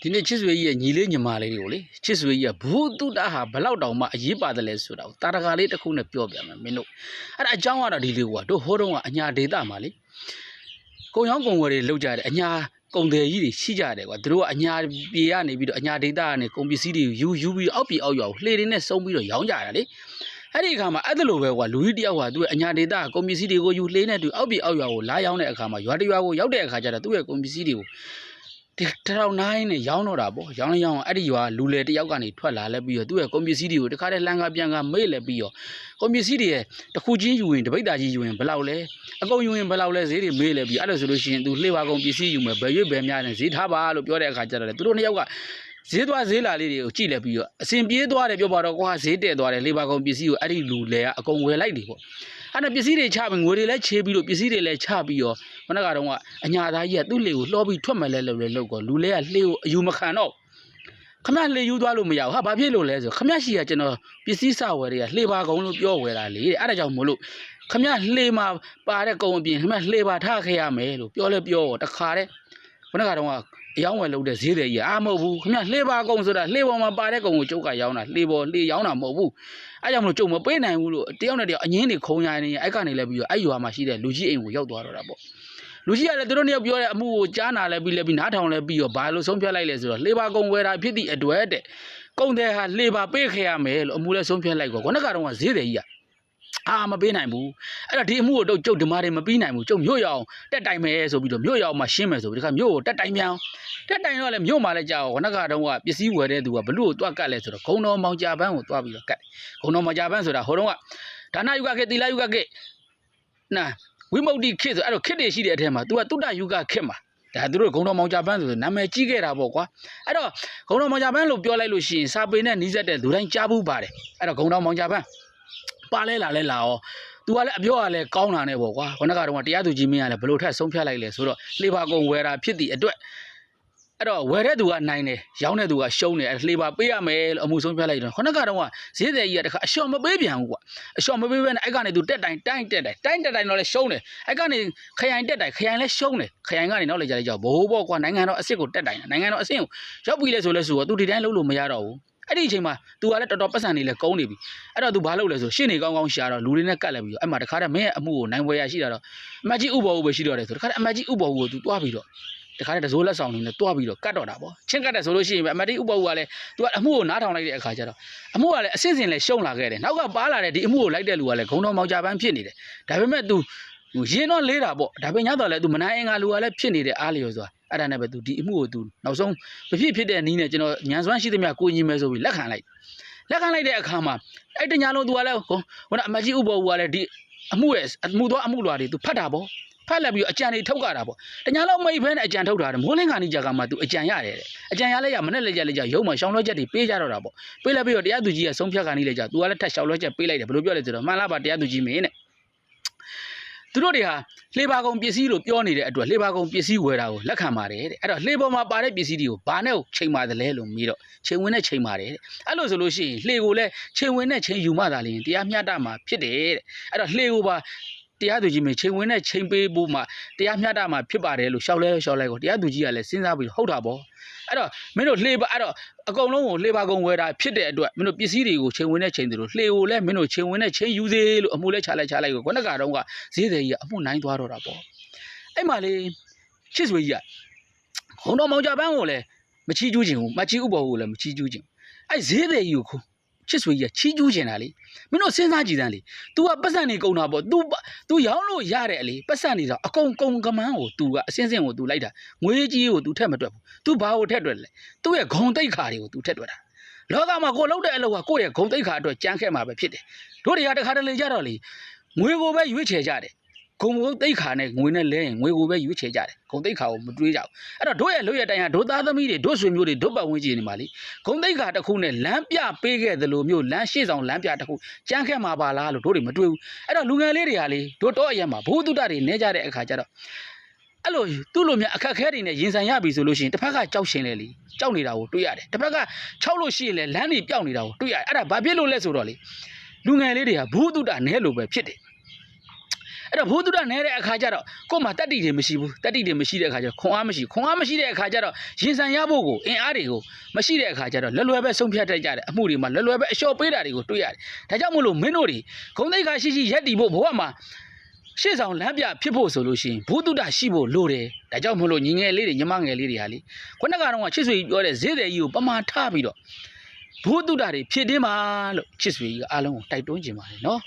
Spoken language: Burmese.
ဒီနေ့ချစ်စွေကြီးရဲ့ညီလေးညီမလေးတွေကိုလေချစ်စွေကြီးကဘူးတုတာဟာဘလောက်တောင်မှအရေးပါတယ်လဲဆိုတာကိုတာတကာလေးတစ်ခုနဲ့ပြောပြမယ်မင်းတို့အဲ့ဒါအကြောင်းကတော့ဒီလေးကွာတို့ဟိုတုန်းကအညာဒေတာမှာလေကုံရောင်းကုံဝယ်တွေလောက်ကြတယ်အညာကုံတယ်ကြီးတွေရှိကြတယ်ကွာတို့ကအညာပြေကနေပြီးတော့အညာဒေတာကနေကုံပစ္စည်းတွေယူပြီးအောက်ပြေအောက်ရွာကိုလှေတွေနဲ့စုံပြီးတော့ရောင်းကြတာလေအဲ့ဒီအခါမှာအဲ့ဒါလိုပဲကွာလူကြီးတယောက်ကသူ့ရဲ့အညာဒေတာကုံပစ္စည်းတွေကိုယူလှေနဲ့တူအောက်ပြေအောက်ရွာကိုလာရောင်းတဲ့အခါမှာရွာတရွာကိုရောက်တဲ့အခါကျတော့သူ့ရဲ့ကုံပစ္စည်းတွေကိုဒီထောင်နိုင်နဲ့ရောင်းတော့တာပေါ့ရောင်းအဲ့ဒီရွာလူလေတယောက်ကနေထွက်လာလဲပြီးတော့သူ့ရဲ့ကွန်ပစ္စည်းတွေကိုတခါတည်းလမ်းကပြန်ကမေ့လဲပြီးတော့ကွန်ပစ္စည်းတွေရဲ့တစ်ခုချင်းယူရင်တပိတ်တာကြီးယူရင်ဘယ်လောက်လဲအကုန်ယူရင်ဘယ်လောက်လဲဈေးတွေမေ့လဲပြီးအဲ့လိုဆိုလို့ရှိရင်သူလှေပါကုန်ပစ္စည်းယူမယ်ဘယ်ရွေ့ဘယ်များနဲ့ဈေးထားပါလို့ပြောတဲ့အခါကျတော့လေသူတို့နှစ်ယောက်ကဈေးသွားဈေးလာလေးတွေကိုကြည့်လဲပြီးတော့အစဉ်ပြေးသွားတယ်ပြောပါတော့ကွာဈေးတဲ့သွားတယ်လှေပါကုန်ပစ္စည်းကိုအဲ့ဒီလူလေကအကုန်ဝယ်လိုက်တယ်ပေါ့အဲ့ဒါပစ္စည်းတွေချပြီးငွေတွေလည်းချေးပြီးတော့ပစ္စည်းတွေလည်းချပြီးတော့ခဏကတော့အညာသားကြီးကသူ့လေကိုလှောပြီးထွက်မယ်လဲလို့ကောလူလဲကလှေကိုအယူမခံတော့ခမလှေယူသွားလို့မရဘူးဟာဘာဖြစ်လို့လဲဆိုခမရှိကကျွန်တော်ပစ္စည်းစဝယ်တွေကလှေပါကုန်လို့ပြောဝယ်တာလေအဲ့ဒါကြောင့်မို့လို့ခမလှေမှာပါတဲ့ကုံအပြင်ခမလှေပါထားခဲ့ရမယ်လို့ပြောလဲပြောတခါတဲ့ခဏကတော့အယောင်းဝယ်လုပ်တဲ့ဈေးတွေကြီးမဟုတ်ဘူးခမလှေပါကုံဆိုတာလှေပေါ်မှာပါတဲ့ကုံကိုကျုပ်ကရောင်းတာလှေရောင်းတာမဟုတ်ဘူးအဲ့ကြောင့်မလို့ကျုပ်မပေးနိုင်ဘူးလို့တယောက်နဲ့တယောက်အငင်းတွေခုံရနေအဲ့ကနေလဲပြီးတော့အဲ့ရွာမှာရှိတဲ့လူကြီးအိမ်ကိုရောက်သွားတော့တာပေါ့လူကြီးကလည်းသူတို့နှစ်ယောက်ပြောတဲ့အမှုကိုကြားနာလဲပြီးနားထောင်လဲပြီးတော့ဘာလို့ဆုံးဖြတ်လိုက်လဲဆိုတော့လှေပါကုံဝယ်တာဖြစ်သည့်အတွက်တဲ့ကုံတဲ့ဟာလှေပါပေးခဲ့ရမယ်လို့အမှုလဲဆုံးဖြတ်လိုက်ကောခုနကတော့ဈေးတွေကြီးမပေးနိုင်ဘူးအဲ့တော့ဒီအမှုကိုတော့ကျုပ်ဒီမာတွေမပြီးနိုင်ဘူးကျုပ်မြို့ရအောင်တက်တိုင်မယ်ဆိုပြီးတော့မြို့ရအောင်မှရှင်းမယ်ဆိုပြီးဒီခါမြို့ကိုတက်တိုင်ပြန်တက်တိုင်တော့လည်းမြို့မှာလည်းကြာအောင်ခဏကတော့ပစ္စည်းဝယ်တဲ့သူကဘလို့တွက်ကတ်လဲဆိုတော့ဂုံတော်မောင်ကြပန်းကိုတွားပြီးတော့ကတ်ဂုံတော်မောင်ကြပန်းဆိုတာဟိုတုန်းကဒါနယုကခေတ်သီလယုကခေတ်နာဝိမု ക്തി ခေတ်ဆိုအဲ့တော့ခေတ်တွေရှိတဲ့အထက်မှာ तू ကတုတ္တယုကခေတ်မှာဒါသူတို့ဂုံတော်မောင်ကြပန်းဆိုနာမည်ကြီးခဲ့တာပေါ့ကွာအဲ့တော့ဂုံတော်မောင်ကြပန်းလို့ပြောလိုက်လို့ရှိရင်စာပေနဲ့နီးစပ်တဲ့လူတိုင်းကြားဘူးပါတယ်အဲ့တော့ဂုံတော်မောင်ကြပန်းပါလဲလာရော तू ကလည်းအပြောကလည်းကောင်းတာနဲ့ပေါ့ကွာခဏကတော့တရားသူကြီးမင်းကလည်းဘလို့ထက်ဆုံးဖြတ်လိုက်လဲဆိုတော့လှေပါကုံဝယ်တာဖြစ်သည့်အတွက်အဲ့တော့ဝယ်တဲ့သူကနိုင်တယ်ရောင်းတဲ့သူကရှုံးတယ်လှေပါပေးရမယ်လို့အမှုဆုံးဖြတ်လိုက်တော့ခဏကတော့ဈေးတယ်ကြီးကတခါအလျှော့မပေးပြန်ဘူးကွာအလျှော့မပေးဘဲနဲ့အဲ့ကနေ तू တက်တိုင်တက်တော့လည်းရှုံးတယ်အဲ့ကနေခရိုင်တက်တိုင်ခရိုင်လည်းရှုံးတယ်ခရိုင်ကနေနောက်လေကြလိုက်ကြဘိုးပေါ့ကွာနိုင်ငံတော်အစ်စ်ကိုတက်တိုင်နိုင်ငံတော်အဆင့်ကိုရောက်ပြီလဲဆိုတော့ तू ဒီတိုင်းလုပ်လို့မရတော့ဘူးအဲ့ဒီအချိန်မှာ तू ကလည်းတော်တော်ပတ်စံနေလဲကုန်းနေပြီအဲ့တော့ तू ဘာလုပ်လဲဆိုရှင်းနေကောင်းရှာတော့လူတွေနဲ့ကတ်လဲပြီးတော့အဲ့မှာတခါတည်းမင်းရဲ့အမှုကိုနိုင်ပွဲရရှိတာတော့အမကြီးဥပ္ပေါ်ဦးပဲရှိတော့တယ်ဆိုတခါတည်းအမကြီးဥပ္ပေါ်ဦးကို तू တွားပြီးတော့တခါတည်းတစိုးလက်ဆောင်နေနဲ့တွားပြီးတော့ကတ်တော့တာပေါ့ချင်းကတ်တယ်ဆိုလို့ရှိရင်အမကြီးဥပ္ပေါ်ဦးကလည်း तू ကအမှုကိုနားထောင်လိုက်တဲ့အခါကျတော့အမှုကလည်းအစစ်စင်လဲရှုံးလာခဲ့တယ်နောက်ကပါလာတဲ့ဒီအမှုကိုလိုက်တဲ့လူကလည်းဂုံတော်မောင်ကြပန်းဖြစ်နေတယ်ဒါပေမဲ့ तू ရင်တော့လေးတာပေါ့ဒါပေမဲ့ညတော့လဲ तू မနိုင်အင်္ဂါလူကလည်းဖြစ်နေတဲ့အားလျော်ဆိုတာအဲ့ဒါနဲ့ပဲ तू ဒီအမှုကို तू နောက်ဆုံးဖြစ်တဲ့နီးနဲ့ကျွန်တော်ညံစွမ်းရှိသမျှကိုညီမယ်ဆိုပြီးလက်ခံလိုက်တဲ့အခါမှာအဲ့တညာလုံး तू ကလည်းဟိုအမကြီးဥပ္ပေါ်ဦးကလည်းဒီအမှုရဲ့အမှုတော်အမှုလွာတွေ तू ဖတ်တာပေါ့ဖတ်လက်ပြီးအကြံတွေထုတ်ကြတာပေါ့တညာလုံးမိတ်ဖဲနဲ့အကြံထုတ်တာတယ်မိုးလင်းခါနီးကြကမှ तू အကြံရတယ်တဲ့အကြံရလဲရမနဲ့လက်ကြရုံမှာရှောင်းလွှဲချက်တွေပေးကြတော့တာပေါ့ပေးလိုက်ပြီးတော့တရားသူကြီးကဆုံးဖြတ်ခါနီးလိုက်ကြ तू ကလည်းထက်ရှောင်းလွှဲချက်ပေးလိုက်တယ်ဘယ်လိုပြောလဲဆိုတော့မှန်လားပါတရားသူကြီးမင်းတဲ့သူတို့တွေဟာလှေပါကုံပစ္စည်းလို့ပြောနေတဲ့အတွက်လှေပါကုံပစ္စည်းဝယ်တာကိုလက်ခံပါတယ်တဲ့အဲ့တော့လှေပေါ်မှာပါတဲ့ပစ္စည်းတွေကိုဘာနဲ့ချိန်ပါတယ်လဲလို့ပြီးတော့ချိန်ဝင်နဲ့ချိန်ပါတယ်တဲ့အဲ့လိုဆိုလို့ရှိရင်လှေကိုလည်းချိန်ဝင်နဲ့ချိန်ယူမှသာလျှင်တရားမျှတမှာဖြစ်တယ်တဲ့အဲ့တော့လှေကိုပါတရားသူကြီးမင်းချိန်ဝင်နဲ့ချိန်ပေးဖို့မှတရားမျှတမှာဖြစ်ပါတယ်လို့ရှောက်လိုက်ကိုတရားသူကြီးကလည်းစဉ်းစားပြီးဟုတ်တာပေါ့အဲ့တော့မင်းတို့လှေပါအဲ့တော့အကုန်လုံးကိုလှေပါကုံဝယ်တာဖြစ်တဲ့အတွက်မင်းတို့ပစ္စည်းတွေကိုချိန်ဝင်နဲ့ချိန်တယ်လို့လှေကိုလည်းမင်းတို့ချိန်ဝင်နဲ့ချိန်ယူစေလို့အမှုလဲချလိုက်ကိုခုနကတော့ကဈေးတယ်ကြီးကအမှုနိုင်သွားတော့တာပေါ့အဲ့မှာလေချစ်စွေကြီးကခုံတော်မောင်ကြပန်းကိုလည်းမချီးကျူးခြင်းဘူးမချီးဥပ္ပေါ်ကိုလည်းမချီးကျူးခြင်းအဲ့ဈေးတယ်ကြီးကိုချစ်စွေကြီးကချီးကျူးခြင်းတာလေမင်းတို့စဉ်းစားကြည့်စမ်းလေ तू ကပတ်စံနေကုန်တာပေါ့ तू ရောင်းလို့ရတယ်လေပတ်စံနေတော့အကုန်ကမန်းကို तू ကအစင်းကို तू လိုက်တာငွေကြီးကို तू ထက်မတွက်ဘူး तू ဘာကိုထက်တွက်လဲသူ့ရဲ့ဂုံတိတ်ခါတွေကို तू ထက်တွက်တာလောကမှာကိုလှုပ်တဲ့အလုပ်ကကိုယ့်ရဲ့ဂုံတိတ်ခါအတွက်ကြမ်းခဲ့မှာပဲဖြစ်တယ်တို့တွေကတခါတလေကြတော့လေငွေကိုပဲရွေးချယ်ကြတယ်ဂုံတိတ်ခါနဲ့ငွေနဲ့လဲရင်ငွေကိုပဲရွေးချယ်ကြတယ်ဂုံတိတ်ခါကိုမတွေးကြဘူးအဲ့တော့တို့ရဲ့လုပ်ရတိုင်းဟာတို့သားသမီးတွေတို့ဆွေမျိုးတွေတို့ပတ်ဝန်းကျင်နေမှာလေဂုံတိတ်ခါတစ်ခုနဲ့လမ်းပြပေးခဲ့သလိုမျိုးလမ်းရှေ့ဆောင်လမ်းပြတစ်ခုကြမ်းခဲ့မှာပါလားလို့တို့တွေမတွေးဘူးအဲ့တော့လူငယ်လေးတွေဟာလေတို့တော့အရက်မှာဘိုးတုတ္တတွေနေကြတဲ့အခါကျတော့အဲ့လိုသူ့လိုများအခက်ခဲတွေနဲ့ရင်ဆိုင်ရပြီဆိုလို့ရှိရင်တစ်ဖက်ကကြောက်ရှင်လေကြောက်နေတာကိုတွေ့ရတယ်တစ်ဖက်က၆လို့ရှိရင်လည်းလမ်းတွေပျောက်နေတာကိုတွေ့ရတယ်အဲ့ဒါဘာဖြစ်လို့လဲဆိုတော့လေလူငယ်လေးတွေကဘိုးတုတ္တနဲလို့ပဲဖြစ်တယ် အဲ့တော့ဘုသူတနေတဲ့အခါကျတော့ကို့မှာတက်တိတွေမရှိဘူးတက်တိတွေမရှိတဲ့အခါကျတော့ခွန်အားမရှိတဲ့အခါကျတော့ရင်ဆန်ရဖို့ကိုအင်အားတွေကိုမရှိတဲ့အခါကျတော့လွယ်လွယ်ပဲဆုံးဖြတ်တတ်ကြတယ်အမှုတွေမှာလွယ်လွယ်ပဲအလျှော့ပေးတာတွေကိုတွေ့ရတယ်ဒါကြောင့်မို့လို့မင်းတို့တွေဂုံသိက္ခာရှိရက်တည်ဖို့ဘဝမှာရှေ့ဆောင်လမ်းပြဖြစ်ဖို့ဆိုလို့ရှိရင်ဘုသူတရှိဖို့လိုတယ်ဒါကြောင့်မို့လို့ညီငယ်လေးတွေညီမငယ်လေးတွေဟာလေခုနကတော့ချစ်ဆွေကြီးပြောတဲ့ဈေးတယ်ကြီးကိုပမာထားပြီးတော့ဘုသူတတွေဖြစ်တင်းပါလို့ချစ်ဆွေကြီးကအားလုံးကိုတိုက်တွန်းခြင်းပါတယ်နော်